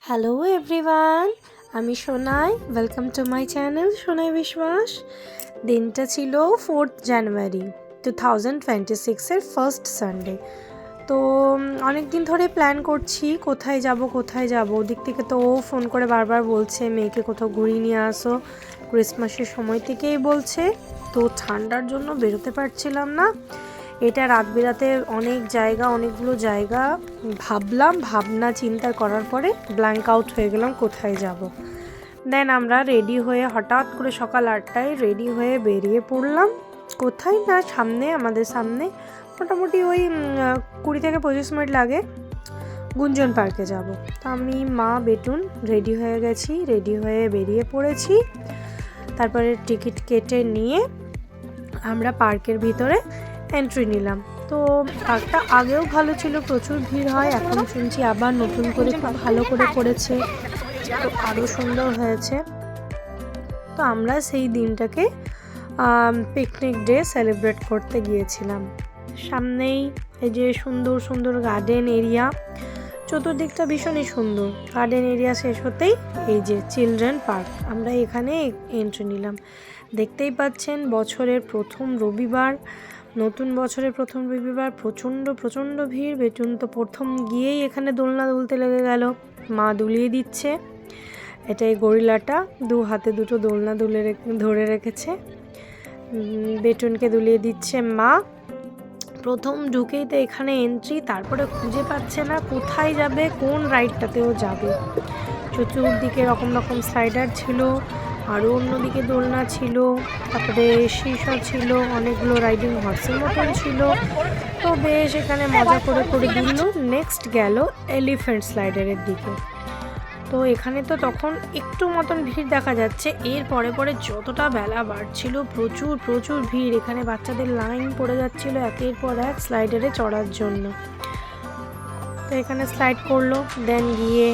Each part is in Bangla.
হ্যালো এভরিওয়ান, আমি Sonai. Welcome to my channel Sonai বিশ্বাস। দিনটা ছিল 4th জানুয়ারি 2026-এর ফার্স্ট সানডে। তো অনেক দিন ধরে প্ল্যান করছি কোথায় যাব। ওদিক থেকে তো ও ফোন করে বারবার বলছে মেয়েকে কোথাও ঘুরিয়ে নিয়ে আসো, ক্রিসমাসের সময় থেকেই বলছে। তো ঠান্ডার জন্য বেরোতে পারছিলাম না। এটা রাত বেরাতে অনেকগুলো জায়গা ভাবনা চিন্তা করার পরে ব্ল্যাঙ্ক আউট হয়ে গেলাম কোথায় যাব। দেন আমরা রেডি হয়ে হঠাৎ করে সকাল 8টায় রেডি হয়ে বেরিয়ে পড়লাম। কোথায় না, আমাদের সামনে মোটামুটি ওই 20-25 মিনিট লাগে গুঞ্জন পার্কে যাব। তো আমি মা বেটুন রেডি হয়ে গেছি, রেডি হয়ে বেরিয়ে পড়েছি। তারপরে টিকিট কেটে নিয়ে আমরা পার্কের ভিতরে এন্ট্রি নিলাম। তো পার্কটা আগেও ভালো ছিল, প্রচুর ভিড় হয়, এখন শুনছি আবার নতুন করে খুব ভালো করে করেছে, তো আরও সুন্দর হয়েছে। তো আমরা সেই দিনটাকে পিকনিক ডে সেলিব্রেট করতে গিয়েছিলাম। সামনেই এই যে সুন্দর সুন্দর গার্ডেন এরিয়া, চতুর্দিকটা ভীষণই সুন্দর। গার্ডেন এরিয়া শেষ হতেই এই যে চিলড্রেন পার্ক, আমরা এখানে এন্ট্রি নিলাম। দেখতেই পাচ্ছেন বছরের প্রথম রবিবার, নতুন বছরের প্রথম রবিবার, প্রচণ্ড ভিড়। বেটুন তো প্রথম গিয়েই এখানে দোলনা দুলতে লেগে গেল, মা দুলিয়ে দিচ্ছে। এটাই গরিলাটা 2 হাতে 2টো দোলনা ধরে রেখেছে, বেটুনকে দুলিয়ে দিচ্ছে মা। প্রথম ঢুকেই তো এখানে এন্ট্রি, তারপরে খুঁজে পাচ্ছে না কোথায় যাবে, কোন রাইডটাতেও যাবে। চতুর্দিকে রকম স্লাইডার ছিল, আরও অন্যদিকে দোলনা ছিল, তারপরে শীর্ষ ছিল, অনেকগুলো রাইডিং হর্সের মতন ছিল। তো বেশ এখানে মজা করে দিল। নেক্সট গেল এলিফ্যান্ট স্লাইডারের দিকে। তো এখানে তো তখন একটু মতন ভিড় দেখা যাচ্ছে, এর পরে যতটা বেলা বাড়ছিল প্রচুর ভিড়। এখানে বাচ্চাদের লাইন পড়ে যাচ্ছিল একের পর এক স্লাইডারে চড়ার জন্য। তো এখানে স্লাইড করলো, দেন গিয়ে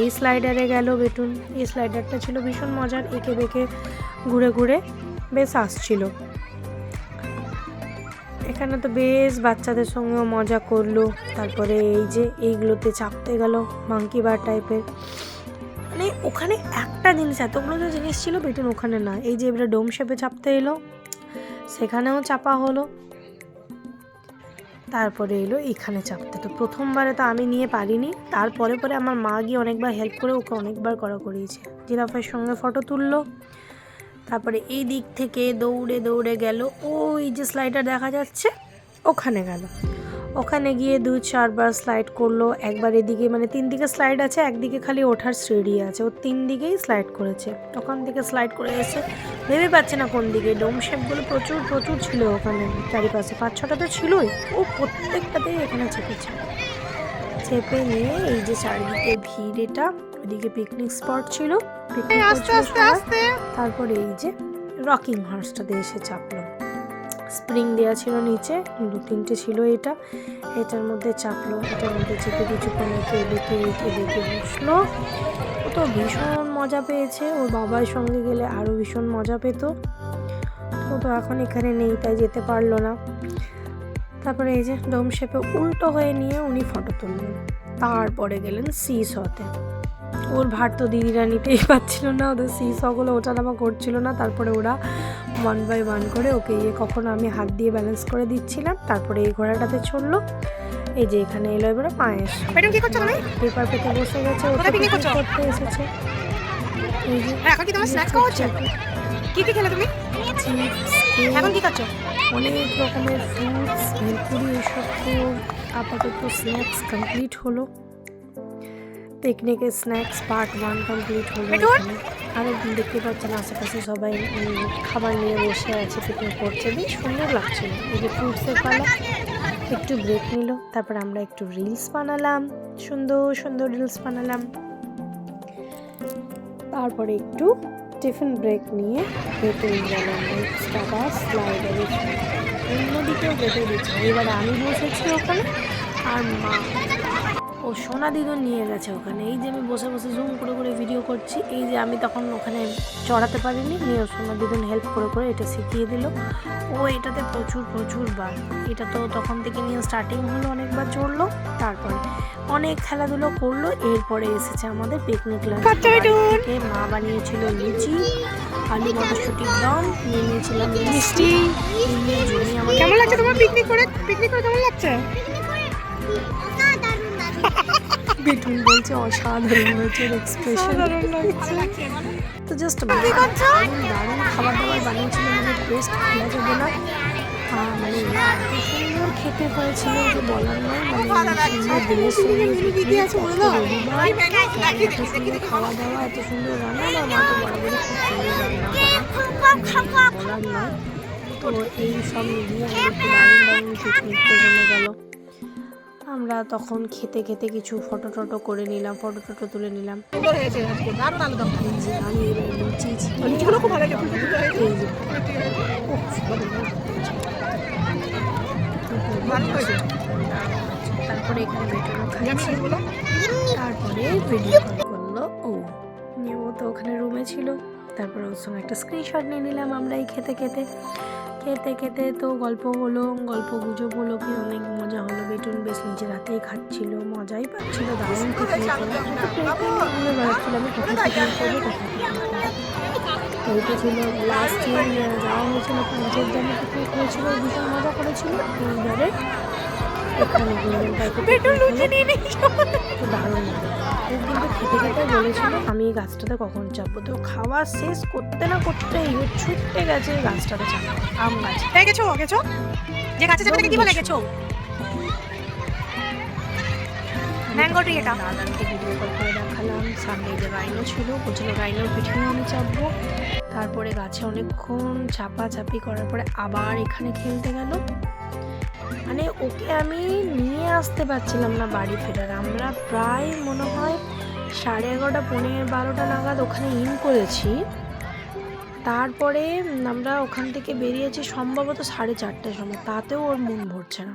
এই স্লাইডারে গেল বেটুন। এই স্লাইডারটা ছিল ভীষণ মজার, এঁকে বেঁকে ঘুরে বেশ আসছিল। এখানে তো বেশ বাচ্চাদের সঙ্গেও মজা করলো। তারপরে এই যে এইগুলোতে চাপতে গেল, মাঙ্কি বার টাইপের। মানে ওখানে একটা জিনিস, এতগুলো যে জিনিস ছিল বেটুন ওখানে না। এই যে এবারে ডোম শেপে চাপতে এলো, সেখানেও চাপা হলো। তারপরে এলো এখানে চাপতে। তো প্রথমবারে তো আমি নিয়ে পারিনি, তারপরে আমার মা গিয়ে অনেকবার হেল্প করে ওকে অনেকবার করিয়েছে। জিরাফের সঙ্গে ফটো তুললো। তারপরে এই দিক থেকে দৌড়ে গেল ওই যে স্লাইডার দেখা যাচ্ছে, ওখানে গেল। ওখানে গিয়ে 2-4 বার স্লাইড করলো। একবার এদিকে, মানে 3 দিকে স্লাইড আছে, একদিকে খালি ওঠার সিঁড়ি আছে, ও 3 দিকেই স্লাইড করেছে। ওখান থেকে স্লাইড করে এসে ভেবে পাচ্ছে না কোন দিকে। ডোম শেপগুলো প্রচুর ছিল ওখানে চারিপাশে, 5-6টা তো ছিলই। ও প্রত্যেকটাতেই এখানে চেপে নিয়ে এই যে চারিদিকে ভিড়, এটা ওইদিকে পিকনিক স্পট ছিল, তারপরে এই যে রকিং হর্সটাতে এসে চাপলো। স্প্রিং দেওয়া ছিল নিচে, 2-3টে ছিল। এটার মধ্যে চাপলো, এটার মধ্যে চেপে কিছুক্ষণ এঁকে বেঁকে বসলো। ও তো ভীষণ মজা পেয়েছে, ওর বাবার সঙ্গে গেলে আরও ভীষণ মজা পেত। ও তো এখন এখানে নেই, তাই যেতে পারলো না। তারপরে এই যে ডোম শেপে উল্টো হয়ে নিয়ে উনি ফটো তুললেন। তারপরে গেলেন সিসতে। ওর ভার তো দিদিরা নিতেই পারছিল না, ওদের সিসগুলো ওঠানামা করছিল না। তারপরে ওরা 1 বাই 1 করে ওকে কখনো আমি হাত দিয়ে ব্যালেন্স করে দিচ্ছিলাম। তারপরে এই ঘোড়াটাতে চড়লো। এই যে এখানে এলো এবারে মায়ের পেপার পেতে বসে গেছে, ওটা পিকনিক করতে এসেছে। এই যে এখন কি তোমার স্ন্যাক্স খাওয়া হচ্ছে? কি খেলে তুমি? এখন কি খাচ্ছ? অনেক রকমের ফ্রুটস, ভেলপুরি, এসব তো আপাতত স্ন্যাক্স কমপ্লিট হলো। পিকনিকের স্ন্যাক্স পার্ট 1 কমপ্লিট হলো। আরও দেখতে পাচ্ছেন আশেপাশে সবাই খাবার নিয়ে বসে আছে, পিকনিক করছে, বেশ সুন্দর লাগছিল। এই যে ফ্রুটসের পালা, একটু ব্রেক নিল। তারপর আমরা একটু রিলস বানালাম, সুন্দর রিলস বানালাম। তারপরে একটু টিফিন ব্রেক নিয়ে হেঁটে গেলাম আবার স্লাইডারে। অন্যদিকেও যেতে দিচ্ছি। এবার আমি বসেছি ওখানে, আর মা ও সোনা দিদুন নিয়ে গেছে ওখানে। এই যে আমি বসে বসে জুম করে করে ভিডিও করছি, এই যে আমি তখন ওখানে চড়াতে পারিনি, নিয়ে সোনা দিদুন হেল্প করে করে এটা শিখিয়ে দিল। ও এটাতে প্রচুর বার, এটা তো তখন থেকে নিয়ে স্টার্টিং হলো, অনেকবার চড়লো, তারপরে অনেক খেলাধুলো করলো। এরপরে এসেছে আমাদের পিকনিক লাঞ্চ থেকে। মা বানিয়েছিল লুচি, আলু মটরশুটির দম, নিয়ে নিয়েছিলাম মিষ্টি। কেমন লাগছে তোমার পিকনিক করে? পিকনিক করে কেমন লাগছে? বেটুন বলছে অসাধারণ হয়েছে এক্সপ্রেশন। তো জাস্ট দারুণ খাবার দাবার বানিয়েছিল, মানে বেস্ট খেলা যাবে না, মানে এত সুন্দর খেতে হয়েছিল যে বলার নয়। মানে সুন্দর দিনের সঙ্গে রবিবার, এত সুন্দর খাওয়া দাওয়া, এত সুন্দর রান্না। আমার মা তো বরাবরই খুব সুন্দর রান্না করে, বলার নয়। তো এই সব মিলিয়ে আমাদের দারুণ পিকনিকটা জমে গেল। আমরা তখন খেতে খেতে কিছু ফটো টটো করে নিলাম, ফটো টটো তুলে নিলাম। আমি লুচি তারপরে এখানে বেটানো খাচ্ছি, তারপরে ভিডিও কল করলো ও, নিয়ে ও তো ওখানে রুমে ছিল। তারপরে ওর সঙ্গে একটা স্ক্রিনশট নিয়ে নিলাম আমরা এই খেতে খেতে। তো গল্প হলো, গল্প গুজব হলো, কি অনেক মজা হলো। বেটুন বেশ নিজের হাতেই খাচ্ছিল, মজাই পাচ্ছিল, দারুণ পিকনিক হলো। ঘুরে বেড়াচ্ছিল আমি কোথায় পিকনিক করবো, এইটা ছিল লাস্ট ইয়ার যাওয়া হয়েছিল, পঞ্চায়েত জানি পিকনিক হয়েছিল, ভীষণ মজা করেছিল। এইবারে এখানে দারুণ মজা। ও কিন্তু খেতে খেতে বলেছিল আমি এই গাছটাতে কখন চাপবো, তো খাওয়া শেষ করতে না করতেই ও ছুটে গেছে গাছটাতে চাপবো, আম গাছ। গেছো যে গাছে যাবে কি বলে গেছো? Mango tree. এটা দাদাকে ভিডিও কল করে দেখালাম, সামনে যে রাইনো ছিল, বলছিল রাইনোর পিঠেও আমি চাপবো। তারপরে গাছে অনেকক্ষণ চাপাচাপি করার পরে আবার এখানে খেলতে গেল। মানে ওকে আমি নিয়ে আসতে পারছিলাম না বাড়ি ফেরার। আমরা প্রায় মনে হয় 11:30 12টা নাগাদ ওখানে ইন করেছি। তারপরে আমরা ওখান থেকে বেরিয়েছি সম্ভবত 4:30টার সময়, তাতেও ওর মন ভরছে না।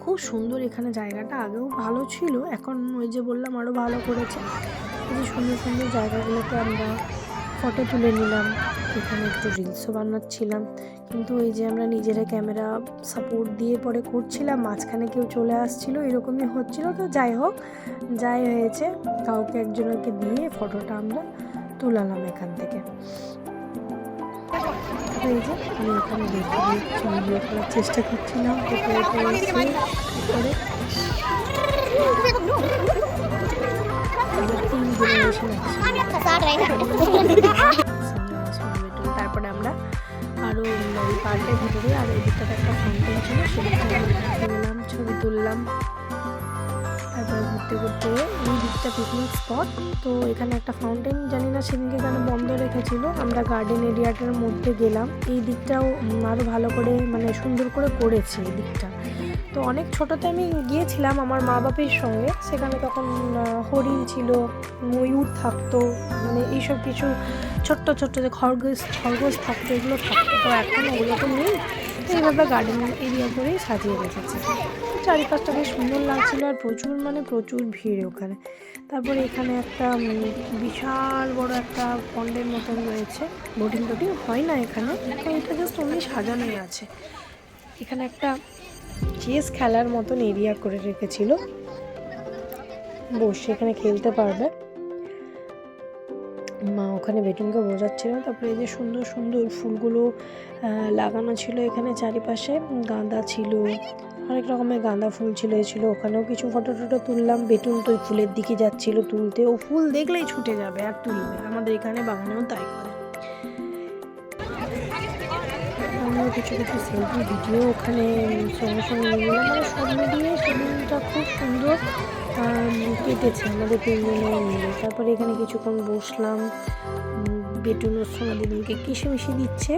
খুব সুন্দর এখানে জায়গাটা, আগেও ভালো ছিল, এখন ওই যে বললাম আরও ভালো করেছে। এই যে সুন্দর জায়গাগুলোতে আমরা ফটো তুলে নিলাম, এখানে একটু রিলসও বানাচ্ছিলাম। কিন্তু এই যে আমরা নিজেরা ক্যামেরা সাপোর্ট দিয়ে পরে করছিলাম, মাঝখানে কেউ চলে আসছিল, এরকমই হচ্ছিল। তো যাই হোক, যাই হয়েছে, কাউকে একজনকে দিয়ে ফটোটা আমরা তুলালাম এখান থেকে। এই যে আমি এখানে ভিডিও করার চেষ্টা করছিলাম, তারপরে আমরা আরও ওই পার্কের ভিতরে আর এই দিকটাতে একটা ফাউন্টেন ছিল, সেদিকটা গেলাম, ছবি তুললাম। তারপরে ঘুরতে এই দিকটা পিকনিক স্পট। তো এখানে একটা ফাউন্টেন, জানি না সেদিনকে কেন বন্ধ রেখেছিল। আমরা গার্ডেন এরিয়াটার মধ্যে গেলাম, এই দিকটাও আরও ভালো করে মানে সুন্দর করে করেছে এই দিকটা। তো অনেক ছোটোতে আমি গিয়েছিলাম আমার মা বাপের সঙ্গে, সেখানে তখন হরিণ ছিল, ময়ূর থাকতো, মানে এইসব কিছু ছোট্ট যে খরগোশ থাকতো, এগুলো থাকতো। তো এখন ওগুলো তো নেই, এইভাবে গার্ডেন এরিয়া করেই সাজিয়ে রেখেছে। চারিপাশটা বেশ সুন্দর লাগছিল, আর প্রচুর ভিড় ওখানে। তারপরে এখানে একটা বিশাল বড় একটা পন্ডের মতন রয়েছে, বোটিং হয় না এখানে, তো এটা জাস্ট অমনি সাজানোই আছে। এখানে একটা চেস খেলার মতন এরিয়া করে রেখেছিল, বসে এখানে খেলতে পারবে। মা ওখানে বেটুনকে বোঝাচ্ছিল। তারপরে এই যে সুন্দর ফুলগুলো লাগানো ছিল এখানে চারিপাশে, গাঁদা ছিল, অনেক রকমের গাঁদা ফুল ছিল। ওখানেও কিছু ফটো তুললাম। বেটুন তো ফুলের দিকে যাচ্ছিল তুলতে, ও ফুল দেখলেই ছুটে যাবে আর তুলবে, আমাদের এখানে বাগানেও তাই করে। আমিও কিছু সেলফি ভিডিও ওখানে সঙ্গে নিলাম, মানে সব মিলিয়ে সেদিনটা খুব সুন্দর কেটেছে আমাদের 3 জনে মিলে। তারপরে এখানে কিছুক্ষণ বসলাম, বেটুন ও সোনা দিদিকে কিশমিশি দিচ্ছে।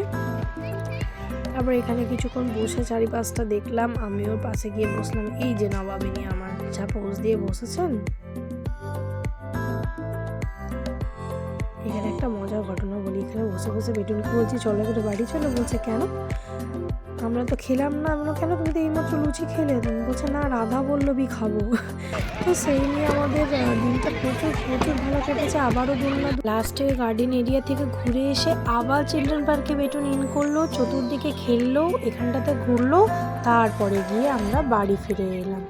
তারপর এখানে কিছুক্ষণ বসে চারিপাশটা দেখলাম, আমি ওর পাশে গিয়ে বসলাম। এই যে নবাবিনী আমার যা পোজ দিয়ে বসেছেন। এখানে একটা মজার ঘটনা বলি, এখানে বসে বেটুনকে বলছি চলো একটু বাড়ি চলো, বলছে কেন? আমরা তো খেলাম না। আমরা কেন, তুমি তো এইমাত্র লুচি খেলে? বলছে না, রাধা বল্লভী খাবো। তো সেই নিয়ে আমাদের দিনটা প্রচুর প্রচুর ভালো কেটেছে। আবারও দোলনা, লাস্টে গার্ডেন এরিয়া থেকে ঘুরে এসে আবার চিলড্রেন পার্কে বেটুন ইন করলো, চতুর্দিকে খেললো, এখানটাতে ঘুরলো, তারপরে গিয়ে আমরা বাড়ি ফিরে এলাম।